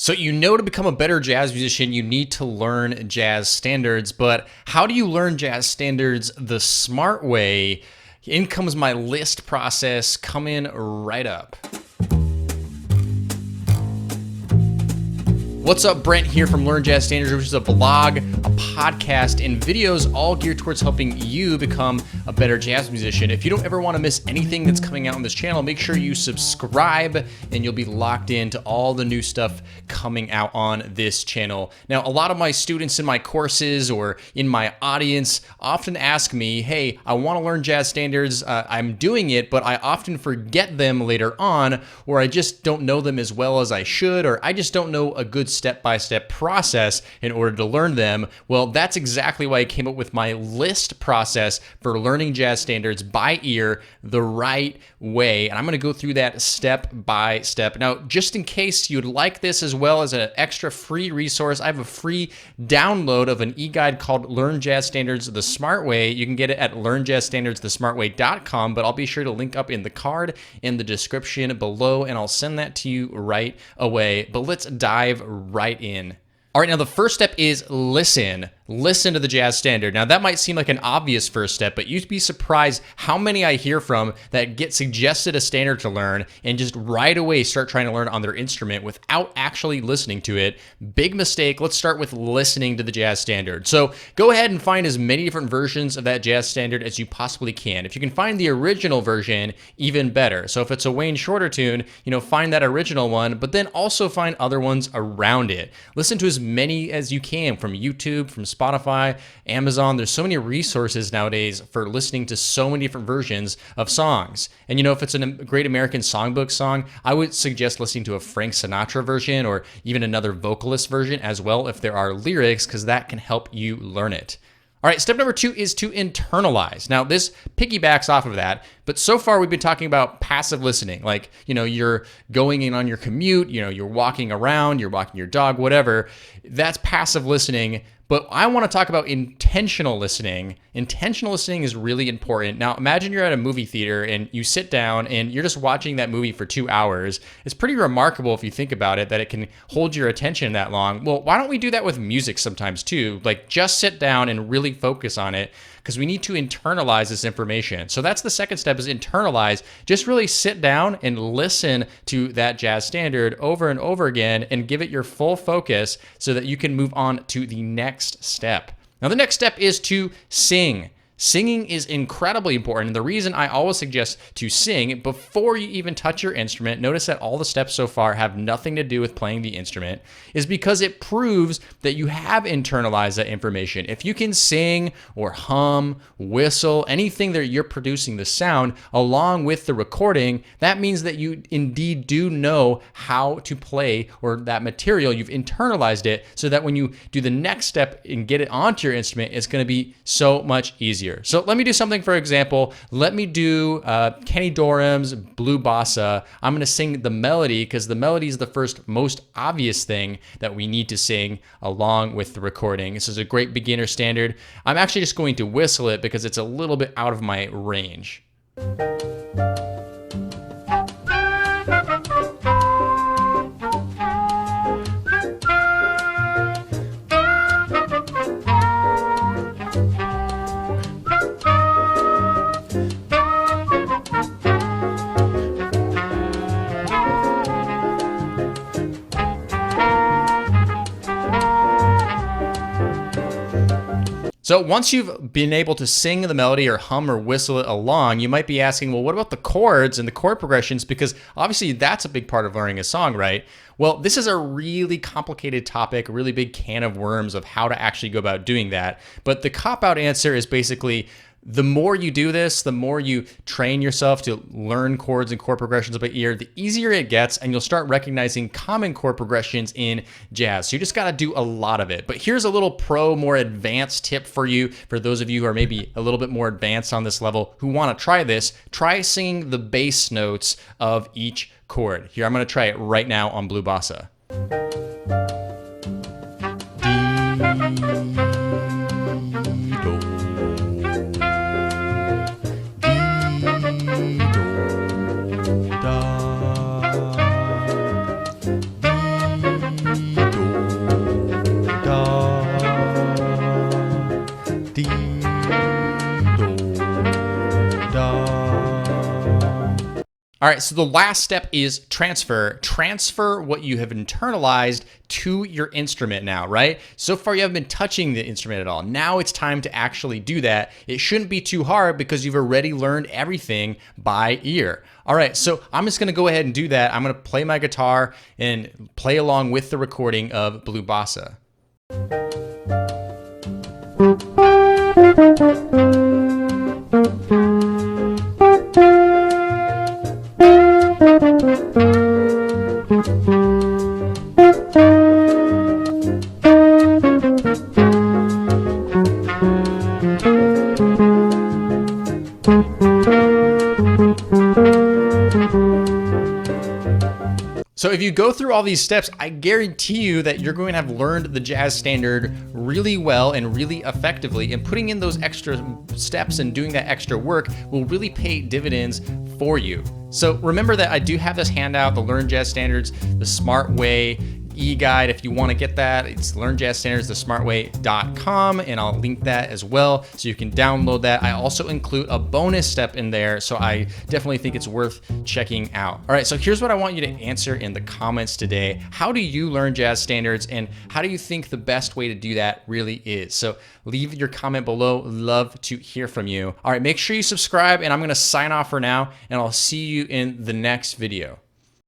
So to become a better jazz musician, you need to learn jazz standards, but how do you learn jazz standards the smart way? In comes my list process coming right up. What's up, Brent here from Learn Jazz Standards, which is a blog, a podcast, and videos all geared towards helping you become a better jazz musician. If you don't ever want to miss anything that's coming out on this channel, make sure you subscribe and you'll be locked into all the new stuff coming out on this channel. Now, a lot of my students in my courses or in my audience often ask me, hey, I want to learn jazz standards. I'm doing it, but I often forget them later on, or I just don't know them as well as I should, or I just don't know a good step-by-step process in order to learn them. Well, that's exactly why I came up with my list process for learning jazz standards by ear the right way. And I'm going to go through that step by step. Now, just in case you'd like this as well as an extra free resource, I have a free download of an e-guide called Learn Jazz Standards the Smart Way. You can get it at learnjazzstandardsthesmartway.com, but I'll be sure to link up in the card in the description below, and I'll send that to you right away. But let's dive right in. All right, now the first step is listen. Listen to the jazz standard. Now that might seem like an obvious first step, but you'd be surprised how many I hear from that get suggested a standard to learn and just right away start trying to learn on their instrument without actually listening to it. Big mistake. Let's start with listening to the jazz standard. So go ahead and find as many different versions of that jazz standard as you possibly can. If you can find the original version, even better. So if it's a Wayne Shorter tune, find that original one, but then also find other ones around it. Listen to as many as you can from YouTube, from Spotify, Amazon. There's so many resources nowadays for listening to so many different versions of songs. And if it's a Great American Songbook song, I would suggest listening to a Frank Sinatra version or even another vocalist version as well if there are lyrics, because that can help you learn it. All right, step number 2 is to internalize. Now, this piggybacks off of that, but so far we've been talking about passive listening. Like, you're going in on your commute, you're walking around, you're walking your dog, whatever. That's passive listening. But I want to talk about intentional listening. Intentional listening is really important. Now, imagine you're at a movie theater and you sit down and you're just watching that movie for 2 hours. It's pretty remarkable if you think about it that it can hold your attention that long. Well, why don't we do that with music sometimes too? Like, just sit down and really focus on it, because we need to internalize this information. So that's the second step, is internalize. Just really sit down and listen to that jazz standard over and over again and give it your full focus so that you can move on to the next step. Now, the next step is to sing. Singing is incredibly important, and the reason I always suggest to sing before you even touch your instrument, notice that all the steps so far have nothing to do with playing the instrument, is because it proves that you have internalized that information. If you can sing or hum, whistle, anything that you're producing the sound along with the recording, that means that you indeed do know how to play or that material. You've internalized it so that when you do the next step and get it onto your instrument, it's going to be so much easier. So let me do something, for example. Let me do Kenny Dorham's Blue Bossa. I'm going to sing the melody because the melody is the first most obvious thing that we need to sing along with the recording. This is a great beginner standard. I'm actually just going to whistle it because it's a little bit out of my range. So once you've been able to sing the melody or hum or whistle it along, you might be asking, well, what about the chords and the chord progressions? Because obviously that's a big part of learning a song, right? Well, this is a really complicated topic, a really big can of worms of how to actually go about doing that. But the cop-out answer is basically, the more you do this, the more you train yourself to learn chords and chord progressions by ear, the easier it gets, and you'll start recognizing common chord progressions in jazz. So you just got to do a lot of it. But here's a little more advanced tip for you, for those of you who are maybe a little bit more advanced on this level who want to try this. Try singing the bass notes of each chord. Here, I'm going to try it right now on Blue Bossa. All right, so the last step is transfer. Transfer what you have internalized to your instrument now, right? So far you haven't been touching the instrument at all. Now it's time to actually do that. It shouldn't be too hard because you've already learned everything by ear. All right, so I'm just gonna go ahead and do that. I'm gonna play my guitar and play along with the recording of Blue Bossa. So if you go through all these steps, I guarantee you that you're going to have learned the jazz standard really well and really effectively, and putting in those extra steps and doing that extra work will really pay dividends for you. So remember that I do have this handout, the Learn Jazz Standards, the Smart Way e-guide. If you want to get that, it's learnjazzstandards.thesmartway.com, and I'll link that as well so you can download that. I also include a bonus step in there, so I definitely think it's worth checking out. All right, so here's what I want you to answer in the comments today. How do you learn jazz standards, and how do you think the best way to do that really is? So leave your comment below. Love to hear from you. All right, make sure you subscribe, and I'm going to sign off for now, and I'll see you in the next video.